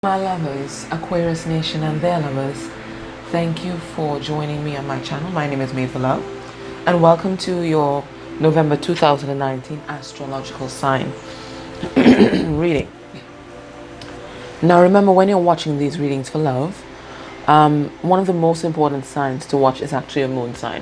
My lovers, Aquarius Nation and their lovers, thank you for joining me on my channel. My name is Made for Love, and welcome to your November 2019 astrological sign reading. Now remember, when you're watching these readings for love, one of the most important signs to watch is actually a moon sign.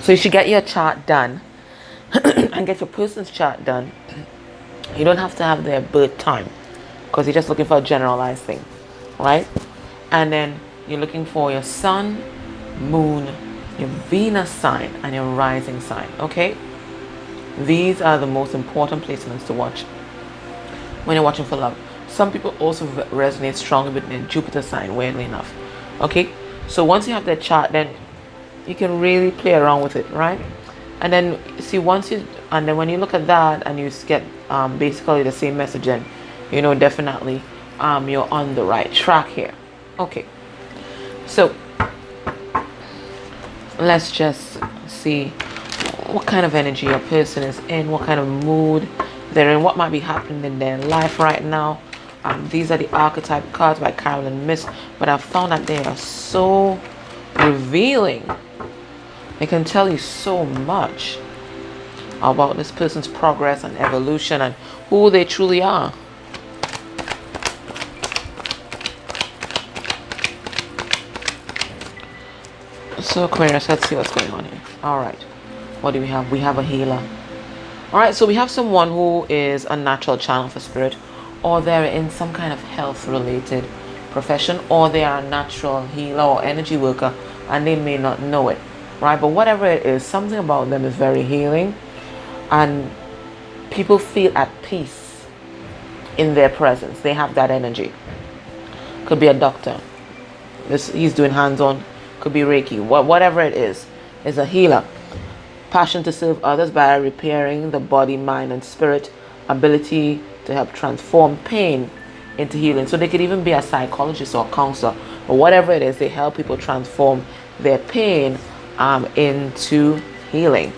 So you should get your chart done and get your person's chart done. You don't have to have their birth time, because you're just looking for a generalized thing, right? And then you're looking for your sun, moon, your Venus sign, and your rising sign, okay? These are the most important placements to watch when you're watching for love. Some people also resonate strongly with their Jupiter sign, weirdly enough, okay? So once you have that chart, then you can really play around with it, right? And then see, and then when you look at that and you get basically the same message, then you know definitely you're on the right track here. Okay, so let's just see what kind of energy a person is in, what kind of mood they're in, what might be happening in their life right now. These are the archetype cards by Carolyn Miss, but I've found that they are so revealing. They can tell you so much about this person's progress and evolution and who they truly are. So Aquarius, let's see what's going on here. All right, what do we have? We have a healer. All right, so we have someone who is a natural channel for spirit, or they're in some kind of health related profession, or they are a natural healer or energy worker and they may not know it, right? But whatever it is, something about them is very healing and people feel at peace in their presence. They have that energy. Could be a doctor. He's doing hands-on. Could be Reiki. Whatever it is a healer. Passion to serve others by repairing the body, mind, and spirit. Ability to help transform pain into healing. So they could even be a psychologist or a counselor, or whatever it is. They help people transform their pain into healing.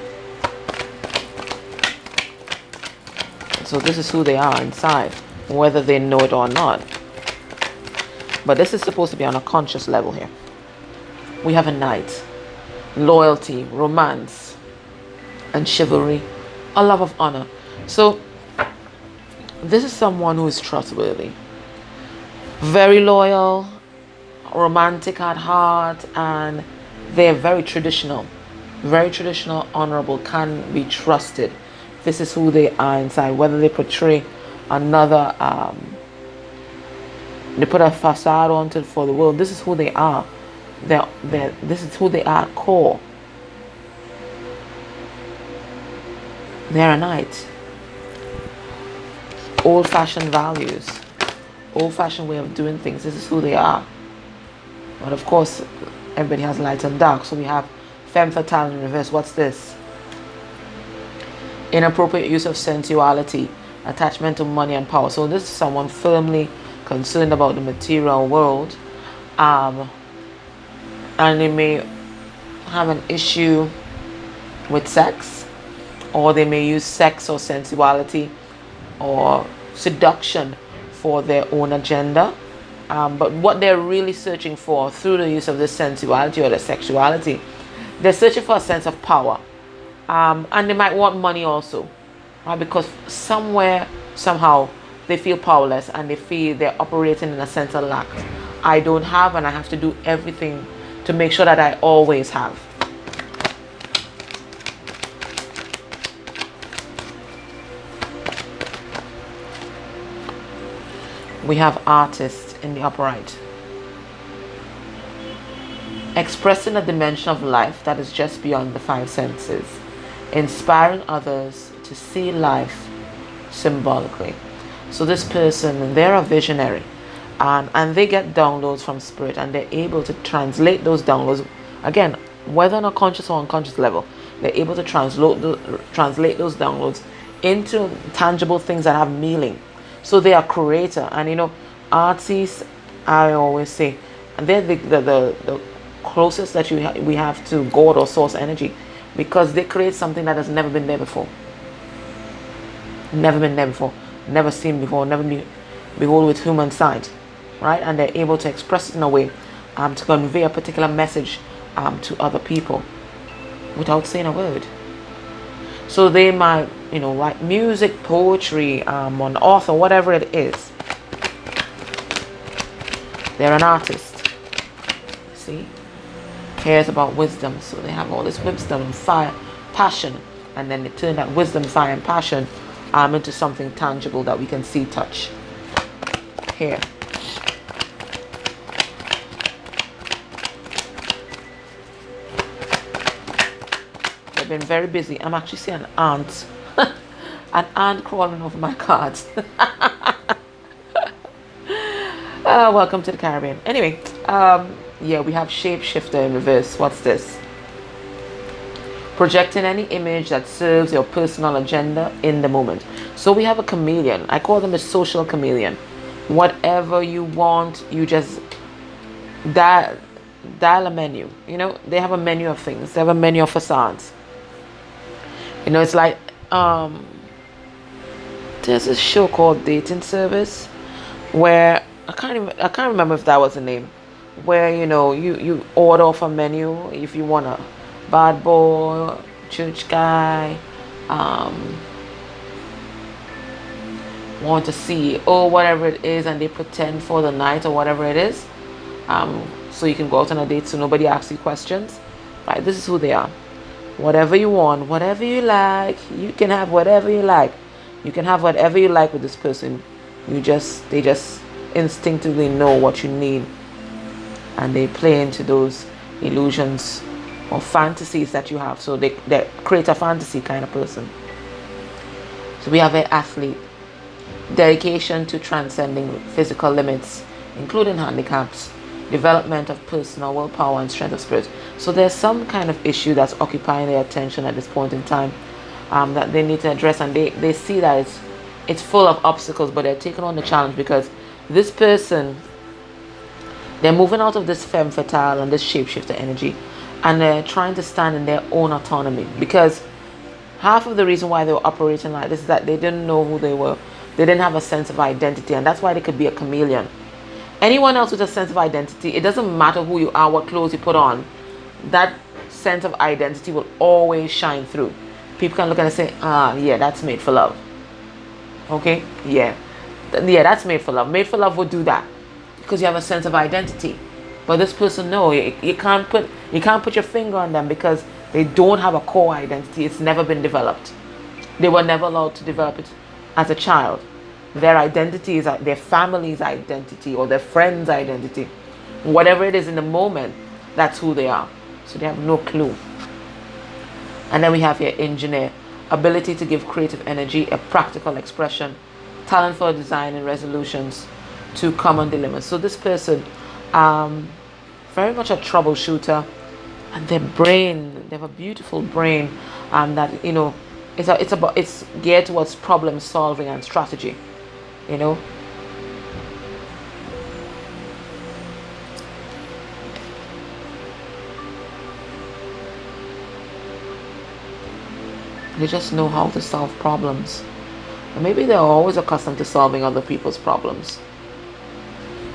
So this is who they are inside, whether they know it or not. But this is supposed to be on a conscious level here. We have a knight, loyalty, romance, and chivalry, a love of honor. So this is someone who is trustworthy, very loyal, romantic at heart, and they're very traditional, honorable, can be trusted. This is who they are inside. Whether they portray another, they put a facade onto it for the world, this is who they are. This is who they are at core. They're a knight. Old-fashioned values, old-fashioned way of doing things. This is who they are. But of course, everybody has light and dark. So we have femme fatale in reverse. What's this? Inappropriate use of sensuality, attachment to money and power. So this is someone firmly concerned about the material world. And they may have an issue with sex, or they may use sex or sensuality or seduction for their own agenda. But what they're really searching for through the use of this sensuality or the sexuality, they're searching for a sense of power. And they might want money also, right? Because somewhere, somehow, they feel powerless and they feel they're operating in a sense of lack. I don't have, and I have to do everything to make sure that I always have. We have artists in the upper right. Expressing a dimension of life that is just beyond the five senses. Inspiring others to see life symbolically. So this person, they're a visionary. And they get downloads from spirit, and they're able to translate those downloads, again, whether on a conscious or unconscious level, they're able to translate those downloads into tangible things that have meaning. So they are creator. And you know, artists, I always say, and they're the closest that we have to God or source energy, because they create something that has never been there before. Never been there before, never seen before, never been behold with human sight. right? And they're able to express it in a way to convey a particular message to other people without saying a word. So they might, write music, poetry, an author, whatever it is. They're an artist. See? Cares about wisdom. So they have all this wisdom and fire, passion. And then they turn that wisdom, fire, and passion into something tangible that we can see, touch. Here. They've been very busy. I'm actually seeing an ant. An ant crawling over my cards. Welcome to the Caribbean. Anyway, yeah, we have shapeshifter in reverse. What's this? Projecting any image that serves your personal agenda in the moment. So we have a chameleon. I call them a social chameleon. Whatever you want, you just dial a menu. They have a menu of things. They have a menu of facades. It's like there's a show called Dating Service where I can't remember if that was the name, where you order off a menu if you want a bad boy, church guy, want to see whatever it is, and they pretend for the night or whatever it is, so you can go out on a date so nobody asks you questions, right? This is who they are. Whatever you want, whatever you like, you can have whatever you like. You can have whatever you like with this person. They just instinctively know what you need, and they play into those illusions or fantasies that you have. So they create a fantasy kind of person. So we have an athlete. Dedication to transcending physical limits, including handicaps. Development of personal willpower and strength of spirit. So there's some kind of issue that's occupying their attention at this point in time that they need to address, and they see that it's full of obstacles, but they're taking on the challenge because this person, they're moving out of this femme fatale and this shapeshifter energy, and they're trying to stand in their own autonomy, because half of the reason why they were operating like this is that they didn't know who they were. They didn't have a sense of identity, and that's why they could be a chameleon. Anyone else with a sense of identity, it doesn't matter who you are, what clothes you put on, that sense of identity will always shine through. People can look at it and say, yeah, that's made for love. Okay? Yeah, that's made for love. Made for love would do that because you have a sense of identity. But this person, no, you can't put your finger on them because they don't have a core identity. It's never been developed. They were never allowed to develop it as a child. Their identity is their family's identity or their friend's identity. Whatever it is in the moment, that's who they are. So they have no clue. And then we have here engineer. Ability to give creative energy, a practical expression, talent for design and resolutions to common dilemmas. So this person, very much a troubleshooter, and their brain, they have a beautiful brain that it's geared towards problem solving and strategy. They just know how to solve problems. And maybe they're always accustomed to solving other people's problems.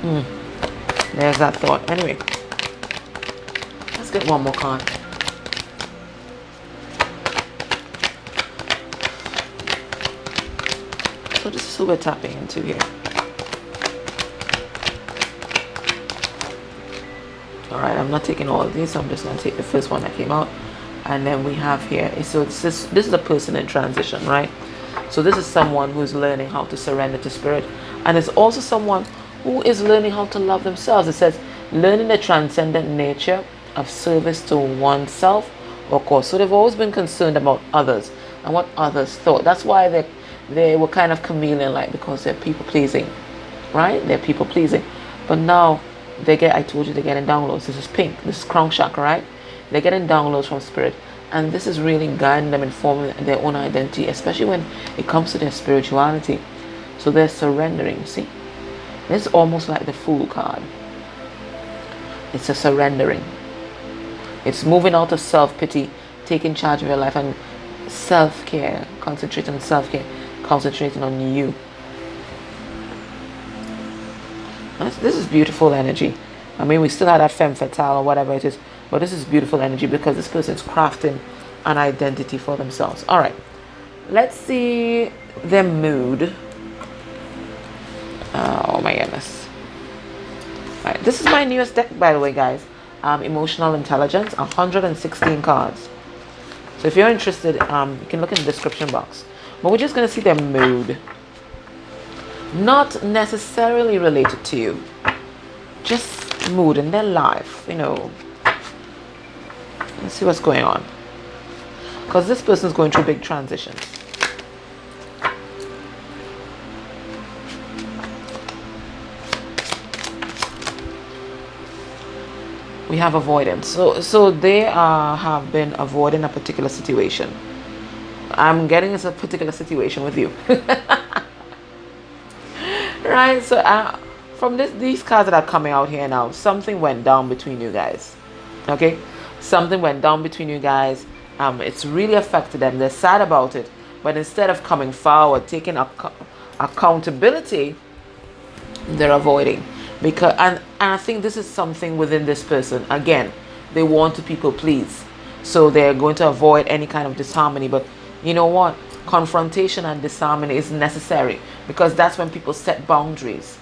There's that thought. Anyway, let's get one more card. So this is who we're tapping into here. Alright, I'm not taking all of these, so I'm just going to take the first one that came out. And then we have here, so this is a person in transition, right? So this is someone who's learning how to surrender to spirit. And it's also someone who is learning how to love themselves. It says, learning the transcendent nature of service to oneself or cause. So they've always been concerned about others and what others thought. That's why they were kind of chameleon-like, because they're people-pleasing, right? They're people-pleasing. But now, I told you they're getting downloads. This is pink. This is crown chakra, right? They're getting downloads from spirit. And this is really guiding them and forming their own identity, especially when it comes to their spirituality. So they're surrendering, see? This is almost like the Fool card. It's a surrendering. It's moving out of self-pity, taking charge of your life, and self-care, concentrating on self-care, concentrating on you. This is beautiful energy. I mean, we still have that femme fatale or whatever it is, but this is beautiful energy because this person is crafting an identity for themselves. All right, let's see their mood. Oh my goodness. All right, this is my newest deck, by the way, guys. Emotional intelligence, 116 cards. So if you're interested, you can look in the description box. But we're just going to see their mood. Not necessarily related to you. Just mood in their life, you know. Let's see what's going on. Because this person is going through big transitions. We have avoidance. So they have been avoiding a particular situation. I'm getting it's a particular situation with you. Right? So from these cards that are coming out here now, something went down between you guys. Okay? Something went down between you guys. It's really affected them. They're sad about it. But instead of coming forward, taking accountability, they're avoiding. Because and I think this is something within this person. Again, they want to people please. So they're going to avoid any kind of disharmony. But you know what? Confrontation and disharmony is necessary. Because that's when people set boundaries.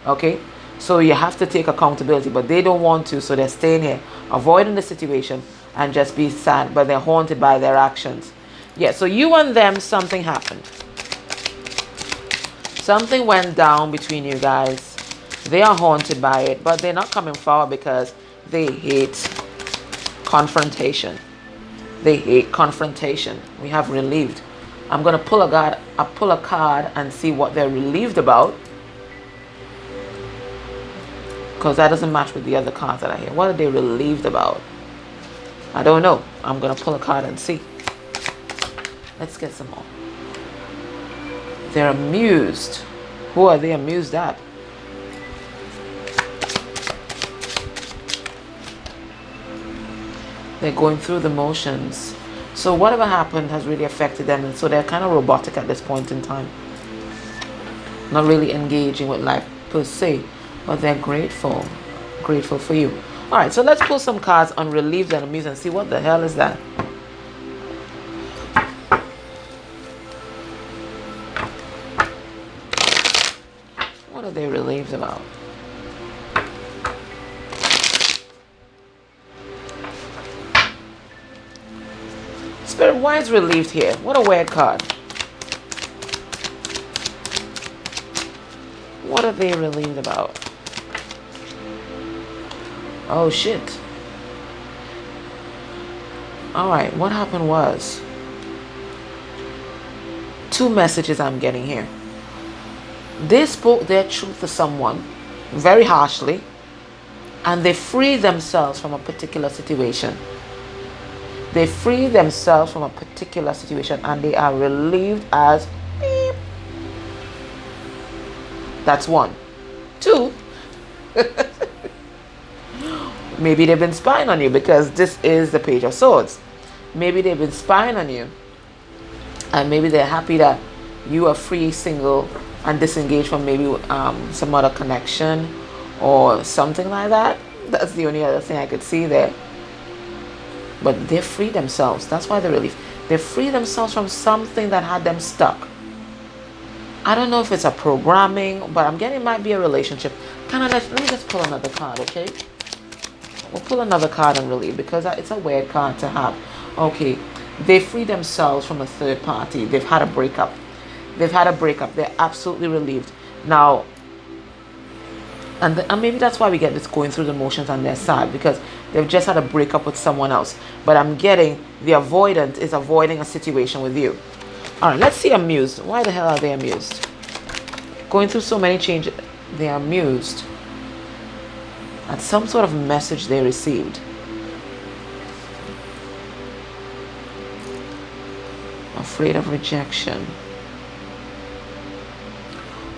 Okay? So you have to take accountability. But they don't want to. So they're staying here, avoiding the situation and just be sad. But they're haunted by their actions. Yeah, so you and them, something happened. Something went down between you guys. They are haunted by it, but they're not coming forward because they hate confrontation. They hate confrontation. We have relieved. I'm going to pull a card and see what they're relieved about. Because that doesn't match with the other cards that are here. What are they relieved about? I don't know. I'm going to pull a card and see. Let's get some more. They're amused. Who are they amused at? They're going through the motions. So whatever happened has really affected them. And so they're kind of robotic at this point in time. Not really engaging with life per se. But they're grateful. Grateful for you. Alright, so let's pull some cards on relieved and amused and see what the hell is that. What are they relieved about? Spirit, why is relieved here? What a weird card. What are they relieved about? Oh shit. Alright, what happened was, two messages I'm getting here. They spoke their truth to someone very harshly, and they freed themselves from a particular situation. They free themselves from a particular situation and they are relieved as beep. That's one. Two. Maybe they've been spying on you because this is the Page of Swords. Maybe they've been spying on you. And maybe they're happy that you are free, single, and disengaged from maybe some other connection or something like that. That's the only other thing I could see there. But they free themselves. That's why they're relieved. They free themselves from something that had them stuck. I don't know if it's a programming, but I'm getting it might be a relationship. Let me just pull another card, okay? We'll pull another card and relieve because it's a weird card to have. Okay, they free themselves from a third party. They've had a breakup. They've had a breakup. They're absolutely relieved. Now, and maybe that's why we get this going through the motions on their side, because they've just had a breakup with someone else. But I'm getting the avoidant is avoiding a situation with you. All right, let's see amused. Why the hell are they amused? Going through so many changes, they are amused at some sort of message they received. Afraid of rejection.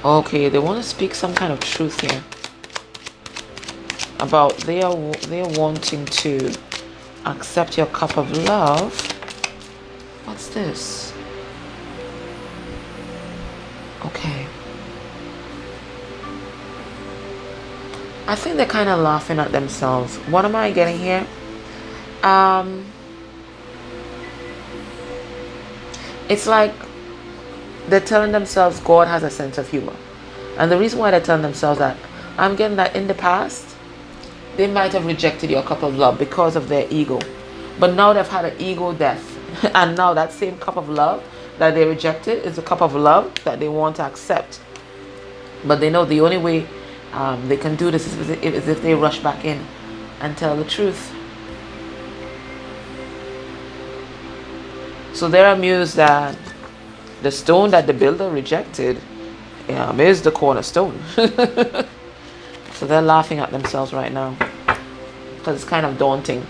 Okay, they want to speak some kind of truth here. About they are wanting to accept your cup of love. What's this? Okay. I think they're kind of laughing at themselves. What am I getting here? Um, it's like they're telling themselves God has a sense of humor. And the reason why they're telling themselves that, I'm getting that in the past, they might have rejected your cup of love because of their ego. But now they've had an ego death. And now that same cup of love that they rejected is a cup of love that they want to accept. But they know the only way they can do this is if they rush back in and tell the truth. So they're amused that the stone that the builder rejected is the cornerstone. So they're laughing at themselves right now, because it's kind of daunting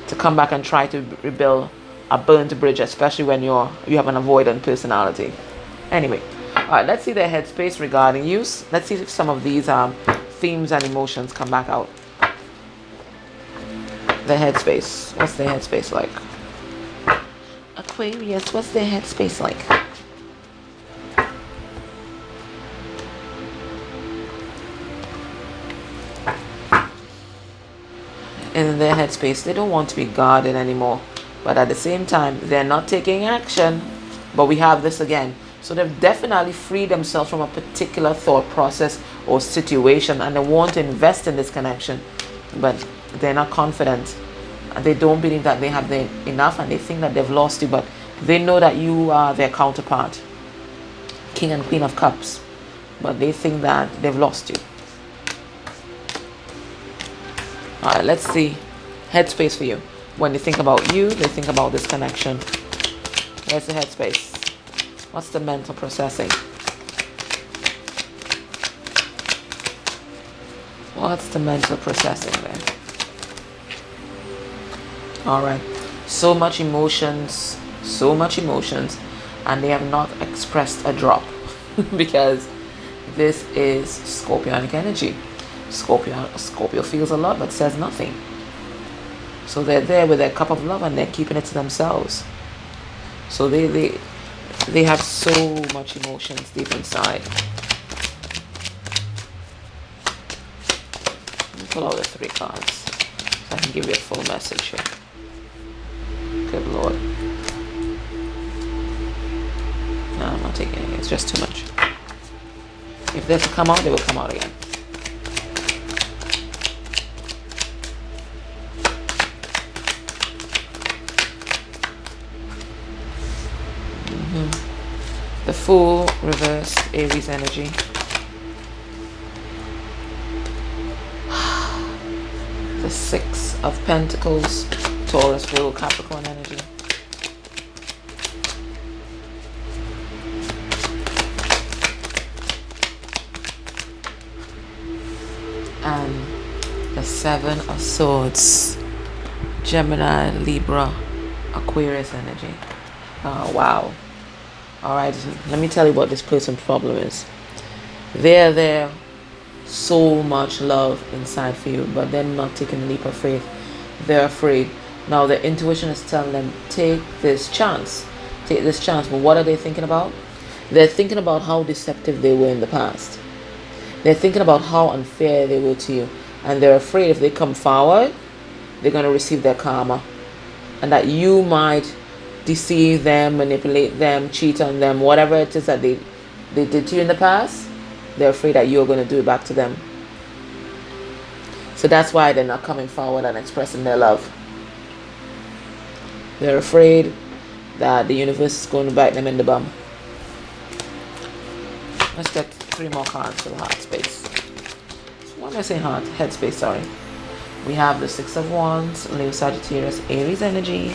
to come back and try to rebuild a burnt bridge, especially when you have an avoidant personality. Anyway, all right, let's see their headspace regarding use. Let's see if some of these themes and emotions come back out. Their headspace. What's their headspace like? Aquarius, what's their headspace like? In their headspace, they don't want to be guarded anymore, but at the same time they're not taking action. But we have this again, so they've definitely freed themselves from a particular thought process or situation, and they want to invest in this connection, but they're not confident. They don't believe that they have enough, and they think that they've lost you, but they know that you are their counterpart, King and Queen of Cups, but they think that they've lost you. All right, let's see headspace for you. When they think about you, they think about this connection. Where's the headspace? What's the mental processing? What's the mental processing there? All right, so much emotions, and they have not expressed a drop because this is Scorpionic energy. Scorpio feels a lot but says nothing. So they're there with their cup of love and they're keeping it to themselves. So they have so much emotions deep inside. Let me pull out the 3 cards so I can give you a full message here. Good Lord. No, I'm not taking it. It's just too much. If they're to come out, they will come out again. The Fool, reversed, Aries energy. The 6 of Pentacles, Taurus, Virgo, Capricorn energy. And the 7 of Swords, Gemini, Libra, Aquarius energy. Oh, wow. All right, let me tell you what this person's problem is. They're there, so much love inside for you, but they're not taking a leap of faith. They're afraid. Now their intuition is telling them, take this chance. Take this chance. But what are they thinking about? They're thinking about how deceptive they were in the past. They're thinking about how unfair they were to you. And they're afraid if they come forward, they're going to receive their karma. And that you might deceive them, manipulate them, cheat on them, whatever it is that they did to you in the past. They're afraid that you're going to do it back to them. So that's why they're not coming forward and expressing their love. They're afraid that the universe is going to bite them in the bum. Let's get 3 more cards for the heart space. Why am I saying heart? Headspace, sorry. We have the 6 of Wands, Leo, Sagittarius, Aries energy.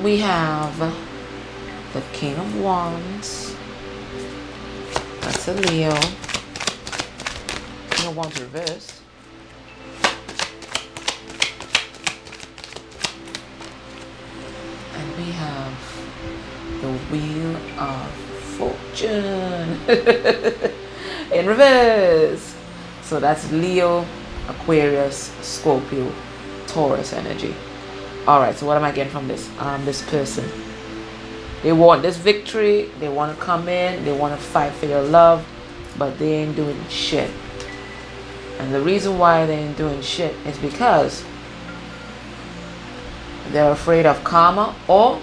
We have the King of Wands. That's a Leo. King of Wands reversed. And we have the Wheel of Fortune in reverse. So that's Leo, Aquarius, Scorpio, Taurus energy. All right, so what am I getting from this? This person, they want this victory. They want to come in. They want to fight for your love, but they ain't doing shit. And the reason why they ain't doing shit is because they're afraid of karma, or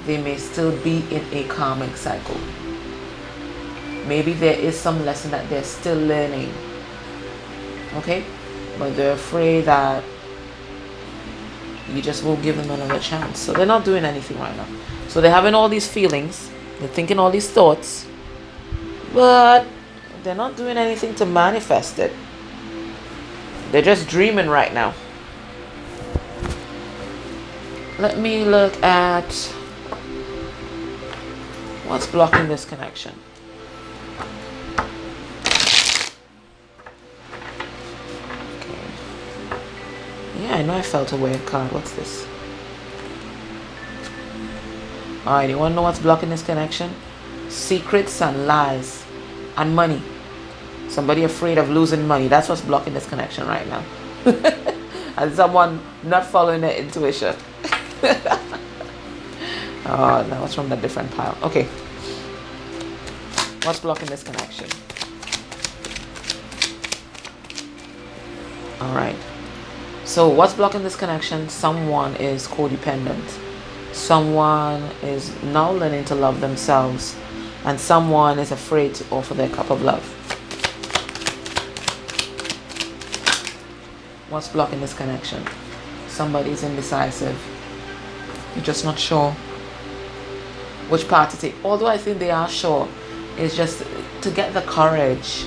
they may still be in a karmic cycle. Maybe there is some lesson that they're still learning. Okay? But they're afraid that you just won't give them another chance. So they're not doing anything right now. So they're having all these feelings. They're thinking all these thoughts. But they're not doing anything to manifest it. They're just dreaming right now. Let me look at what's blocking this connection. Yeah, I know I felt a weird card. What's this? Alright, you want to know what's blocking this connection? Secrets and lies and money. Somebody afraid of losing money. That's what's blocking this connection right now. And someone not following their intuition. Oh, that was from a different pile. Okay. What's blocking this connection? Alright. So what's blocking this connection? Someone is codependent. Someone is now learning to love themselves. And someone is afraid to offer their cup of love. What's blocking this connection? Somebody's indecisive. You're just not sure which path to take. Although I think they are sure. It's just to get the courage.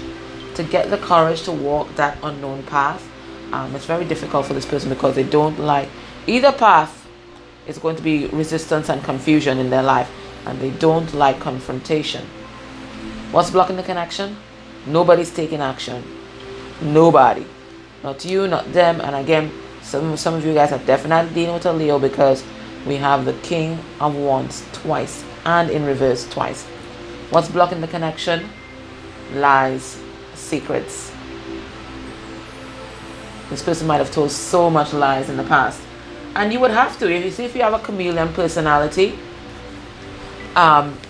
To get the courage to walk that unknown path. It's very difficult for this person because they don't like either path. Is going to be resistance and confusion in their life, and they don't like confrontation. What's blocking the connection? Nobody's taking action. Nobody. Not you, not them. And again, some of you guys are definitely dealing with a Leo because we have the King of Wands twice and in reverse twice. What's blocking the connection? Lies, secrets. This person might have told so much lies in the past. And you would have to. If you have a chameleon personality,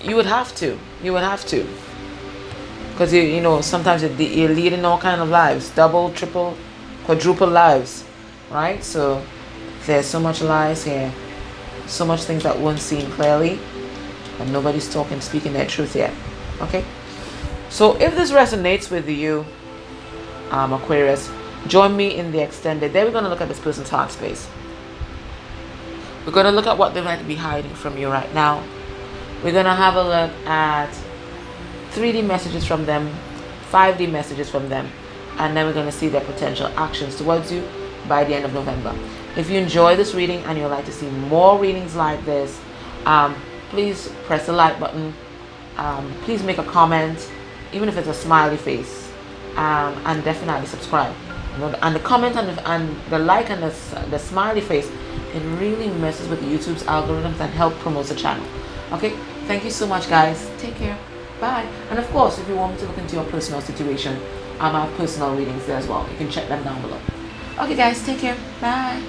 you would have to. You would have to. Because, you know, sometimes you're leading all kind of lives. Double, triple, quadruple lives. Right? So, there's so much lies here. So much things that won't seem clearly. And nobody's speaking their truth yet. Okay? So, if this resonates with you, Aquarius, join me in the extended. There we're going to look at this person's heart space. We're going to look at what they might be hiding from you right now. We're going to have a look at 3D messages from them, 5D messages from them, and then we're going to see their potential actions towards you by the end of November. If you enjoy this reading and you'd like to see more readings like this, please press the like button. Please make a comment, even if it's a smiley face, and definitely subscribe. And the comment and the like and the smiley face, it really messes with YouTube's algorithms and help promote the channel. Okay, thank you so much, guys. Take care. Bye. And of course, if you want me to look into your personal situation, I have personal readings there as well. You can check them down below. Okay, guys, take care. Bye.